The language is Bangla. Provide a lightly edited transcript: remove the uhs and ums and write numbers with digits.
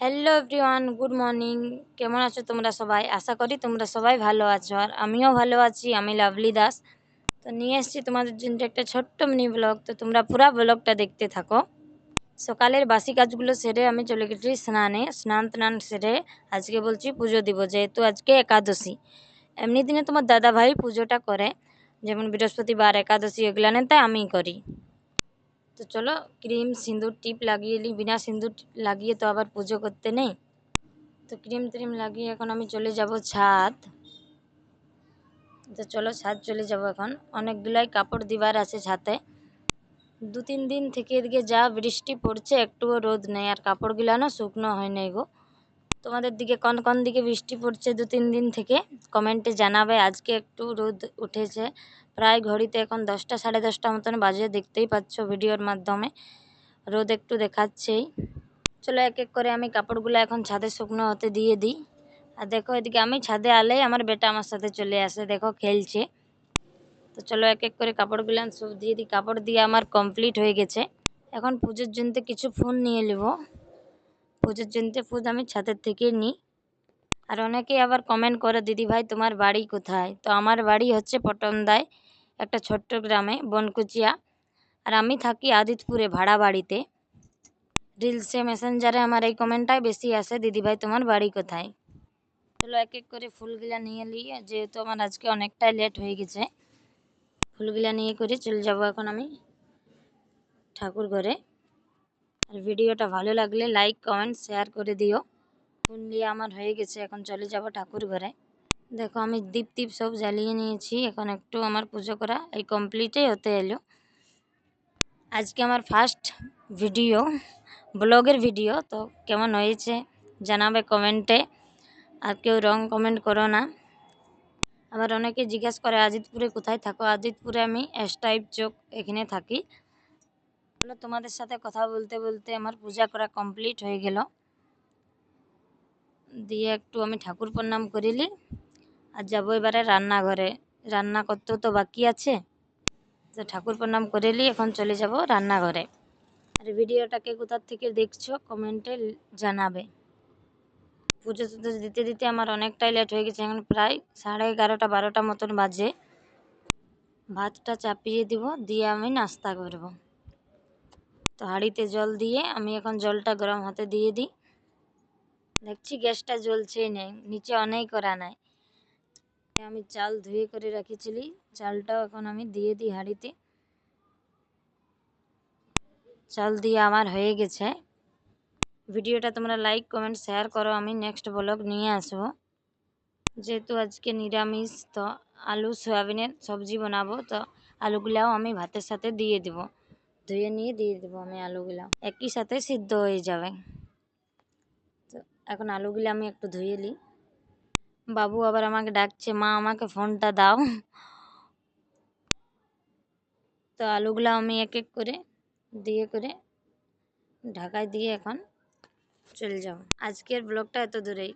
Hello everyone, good morning. কেমন আছো তোমরা সবাই? আশা করি তোমরা সবাই ভালো আছো, আর আমিও ভালো আছি। আমি লাভলি দাস। তো নিয়ে এসেছি তোমাদের জন্য একটা ছোট্ট মিনি ব্লগ। তো তোমরা পুরো ব্লগটা দেখতে থাকো। সকালের বাসি কাজগুলো সেরে আমি চলে গেছি স্নানে। স্নান সেরে আজকে বলছি পুজো দিব, যেহেতু আজকে একাদশী। এমনি দিনে তোমার দাদা ভাই পুজোটা করে, যেমন বৃহস্পতিবার, একাদশী, এগুলানে তাই আমিই করি। তো চলো, ক্রিম সিঁদুর টিপ লাগিয়ে নিই। বিনা সিঁদুর লাগিয়ে তো আবার পুজো করতে নেই। তো ক্রিম ট্রিম লাগিয়ে এখন আমি চলে যাব ছাদ। তো চলো ছাদ চলে যাব। এখন অনেকগুলাই কাপড় দিবার আছে ছাদে। 2-3 দিন থেকে এদিকে যা বৃষ্টি পড়ছে, একটুও রোদ নেই, আর কাপড়গুলো না শুকনো হয় নাই গো। তোমাদের দিকে কোন কোন দিকে বৃষ্টি পড়ছে 2-3 দিন থেকে কমেন্টে জানাবে। আজকে একটু রোদ উঠেছে, প্রায় ঘড়িতে এখন 10টা 10:30 মতন বাজে, দেখতেই পাচ্ছ ভিডিওর মাধ্যমে রোদ একটু দেখাচ্ছেই। চলো এক এক করে আমি কাপড়গুলো এখন ছাদে শুকনো হতে দিয়ে দিই। আর দেখো এদিকে আমি ছাদে আলেই আমার বেটা আমার সাথে চলে আসে, দেখো খেলছে। তো চলো এক এক করে কাপড়গুলো সব দিয়ে দিই। কাপড় দিয়ে আমার কমপ্লিট হয়ে গেছে। এখন পুজোর জন্য কিছু ফুল নিয়ে নেব। পুজোর জন্য ফুল আমি ছাদের থেকে নিই। আর অনেকেই আবার কমেন্ট করে, দিদি ভাই তোমার বাড়ি কোথায়? তো আমার বাড়ি হচ্ছে পটমদায়, একটা ছোট্ট গ্রামে, বনকুচিয়া। আর আমি থাকি আদিতপুরে ভাড়া বাড়িতে। রিলসে মেসেঞ্জারে আমার এই কমেন্টটাই বেশি আসে, দিদি ভাই তোমার বাড়ি কোথায়? চলো এক এক করে ফুলগুলা নিয়ে নিই, যেহেতু আমার আজকে অনেকটাই লেট হয়ে গেছে। ফুলগুলা নিয়ে করে চলে যাব এখন আমি ঠাকুর ঘরে। আর ভিডিওটা ভালো লাগলে লাইক কমেন্ট শেয়ার করে দিও। ফুল নিয়ে আমার হয়ে গেছে, এখন চলে যাব ঠাকুর ঘরে। দেখো আমি দীপ টিপ সব জ্বালিয়ে নিয়েছি, এখন একটু আমার পুজো করা এই কমপ্লিটই হতে এলো। আজকে আমার ফার্স্ট ভিডিও, ব্লগের ভিডিও। তো কেমন হয়েছে জানাবে কমেন্টে। আর কেউ রং কমেন্ট করো না। আবার অনেকে জিজ্ঞেস করে আজিতপুরে কোথায় থাকো? আজিতপুরে আমি এস টাইপ চোক এখানে থাকি। তোমাদের সাথে কথা বলতে বলতে আমার পূজা করা কমপ্লিট হয়ে গেল। দিয়ে একটু আমি ঠাকুর প্রণাম করিলি, আর যাবো এবারে রান্নাঘরে। রান্না করতেও তো বাকি আছে। তো ঠাকুর প্রণাম করিলি, এখন চলে যাব রান্নাঘরে। আর ভিডিওটাকে কোথার থেকে দেখছো কমেন্টে জানাবে। পুজো টুজো দিতে দিতে আমার অনেকটাই লেট হয়ে গেছে, এখন প্রায় 11:30 12টা মতন বাজে। ভাতটা চাপিয়ে দিব, দিয়ে আমি নাস্তা করব। তো হাঁড়িতে জল দিয়ে আমি এখন জলটা গরম হতে দিয়ে দিই। দেখছি গ্যাসটা জ্বলছেই নেই, নিচে অনেক করা নাই। আমি চাল ধুয়ে করে রেখেছিলি, চালটাও এখন আমি দিয়ে দিই হাঁড়িতে। চাল দিয়ে আমার হয়ে গেছে। ভিডিওটা তোমরা লাইক কমেন্ট শেয়ার করো, আমি নেক্সট ব্লগ নিয়ে আসবো। যেহেতু আজকে নিরামিষ, তো আলু সয়াবিনের সবজি বানাবো। তো আলুগুলাও আমি ভাতের সাথে দিয়ে দিব, ধুয়ে নিয়ে দিয়ে দেবো আমি। আলুগুলা একই সাথে সিদ্ধ হয়ে যাবে। তো এখন আলুগুলো আমি একটু ধুয়ে নিই। বাবু আবার আমাকে ডাকছে, মা আমাকে ফোনটা দাও। তো আলুগুলো আমি এক এক করে দিয়ে করে ঢাকায় দিয়ে এখন চলে যাব। আজকের ব্লগটা এত দূরেই।